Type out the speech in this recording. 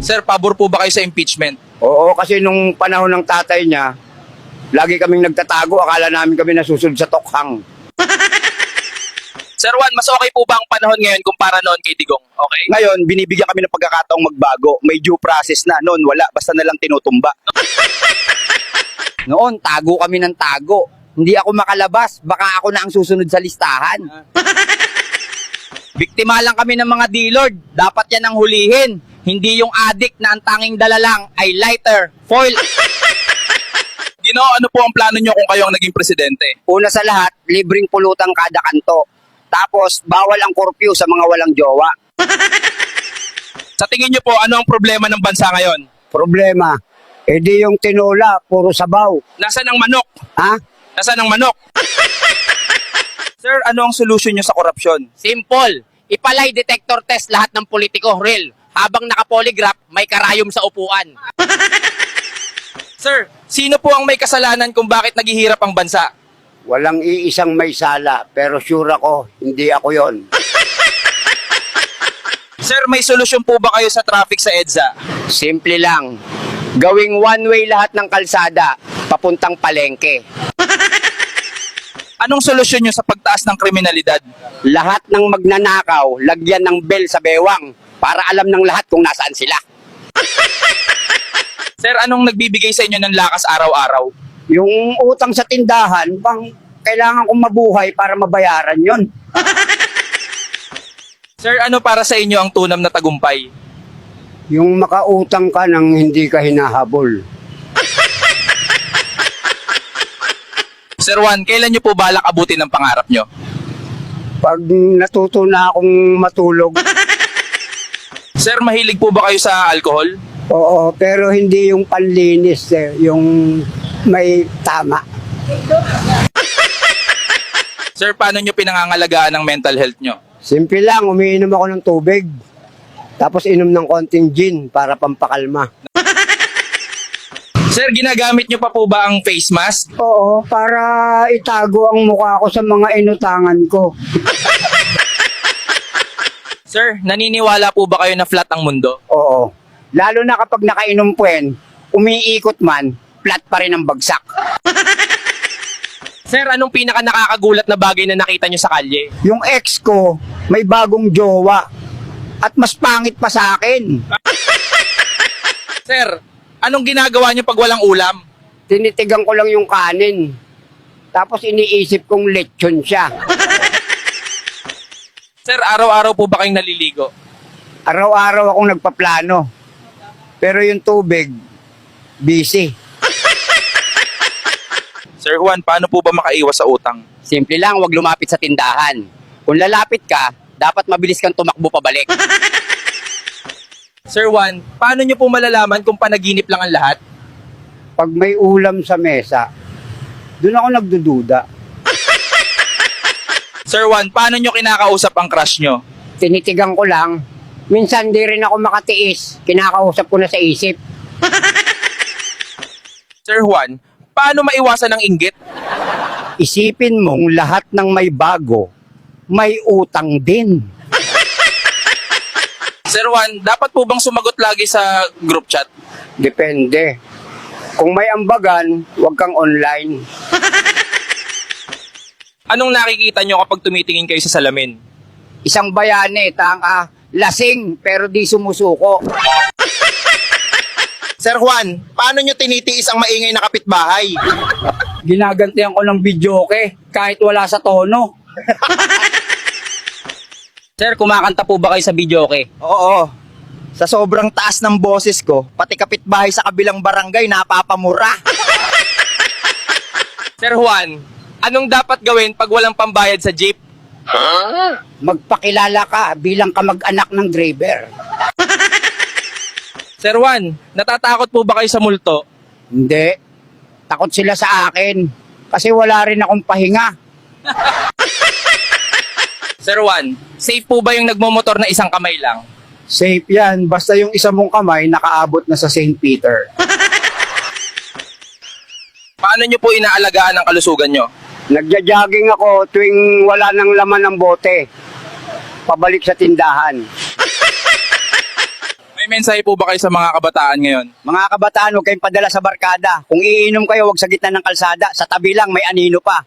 Sir, pabor po ba kayo sa impeachment? Oo, kasi nung panahon ng tatay niya, lagi kaming nagtatago, akala namin kami nasusunod sa tokhang. Sir Juan, mas okay po ba ang panahon ngayon kumpara noon kay Digong? Okay? Ngayon, binibigyan kami ng pagkakataong magbago. May due process na. Noon, wala. Basta na lang tinutumba. Noon, tago kami ng tago. Hindi ako makalabas. Baka ako na ang susunod sa listahan. Biktima lang kami ng mga D-Lord. Dapat yan ang hulihin. Hindi yung addict na ang tanging dala lang ay lighter, foil. Gino, ano po ang plano nyo kung kayo ang naging presidente? Una sa lahat, libreng pulutang kada kanto. Tapos, bawal ang curfew sa mga walang jowa. Sa tingin nyo po, ano ang problema ng bansa ngayon? Problema, edi yung tinola, puro sabaw. Nasaan ang manok? Ha? Nasaan ang manok? Sir, ano ang solusyon nyo sa korupsyon? Simple. Ipalay detector test lahat ng politiko, real. Habang nakapolygraph, may karayom sa upuan. Sir, sino po ang may kasalanan kung bakit naghihirap ang bansa? Walang iisang may sala, pero sure ako, hindi ako yon. Sir, may solusyon po ba kayo sa traffic sa EDSA? Simple lang. Gawing one-way lahat ng kalsada, papuntang palengke. Anong solusyon nyo sa pagtaas ng kriminalidad? Lahat ng magnanakaw, lagyan ng bell sa bewang para alam ng lahat kung nasaan sila. Sir, anong nagbibigay sa inyo ng lakas araw-araw? Yung utang sa tindahan, bang kailangan kong mabuhay para mabayaran yon. Sir, ano para sa inyo ang tunam na tagumpay? Yung makautang ka nang hindi ka hinahabol. Sir Juan, kailan nyo po balak abutin ang pangarap nyo? Pag natuto na akong matulog, Sir, mahilig po ba kayo sa alcohol? oo, pero hindi yung panlinis, yung may tama. Sir, paano nyo pinangangalagaan ang mental health nyo? Simple lang, umiinom ako ng tubig. Tapos inom ng konting gin para pampakalma. Sir, ginagamit nyo pa po ba ang face mask? Oo, para itago ang mukha ko sa mga inutangan ko. Sir, naniniwala po ba kayo na flat ang mundo? Oo. Lalo na kapag nakainom puwen, umiikot man, flat pa rin ang bagsak. Sir, anong pinaka nakakagulat na bagay na nakita nyo sa kalye? Yung ex ko, may bagong jowa. At mas pangit pa sa akin. Sir, anong ginagawa nyo pag walang ulam? Tinitigan ko lang yung kanin. Tapos iniisip kong lechon siya. Sir, araw-araw po ba kayong naliligo? Araw-araw akong nagpaplano. Pero yung tubig, busy. Sir Juan, paano po ba makaiwas sa utang? Simple lang, huwag lumapit sa tindahan. Kung lalapit ka, dapat mabilis kang tumakbo pabalik. Sir Juan, paano nyo po malalaman kung panaginip lang ang lahat? Pag may ulam sa mesa, doon ako nagdududa. Sir Juan, paano nyo kinakausap ang crush nyo? Tinitigan ko lang. Minsan di rin ako makatiis. Kinakausap ko na sa isip. Sir Juan, paano maiwasan ang inggit? Isipin mong lahat ng may bago, may utang din. Sir Juan, dapat po bang sumagot lagi sa group chat? Depende. Kung may ambagan, huwag kang online. Anong nakikita nyo kapag tumitingin kayo sa salamin? Isang bayane, tanga, lasing pero di sumusuko. Sir Juan, paano nyo tinitiis ang maingay na kapitbahay? Ginagantihan ko ng videoke kahit wala sa tono. Sir, kumakanta po ba kayo sa videoke? Oo. Sa sobrang taas ng boses ko, pati kapitbahay sa kabilang barangay napapamura. Sir Juan, anong dapat gawin pag walang pambayad sa jeep? Magpakilala ka bilang kamag-anak ng driver. Sir Juan, natatakot po ba kayo sa multo? Hindi. Takot sila sa akin kasi wala rin akong pahinga. Sir Juan, safe po ba yung nagmomotor na isang kamay lang? Safe yan, basta yung isa mong kamay nakaabot na sa St. Peter. Paano nyo po inaalagaan ang kalusugan nyo? Nagja-jogging ako tuwing wala nang laman ng bote. Pabalik sa tindahan. May mensahe po ba kayo sa mga kabataan ngayon? Mga kabataan, huwag kayong padala sa barkada. Kung iinom kayo, huwag sa gitna ng kalsada. Sa tabi lang, may anino pa.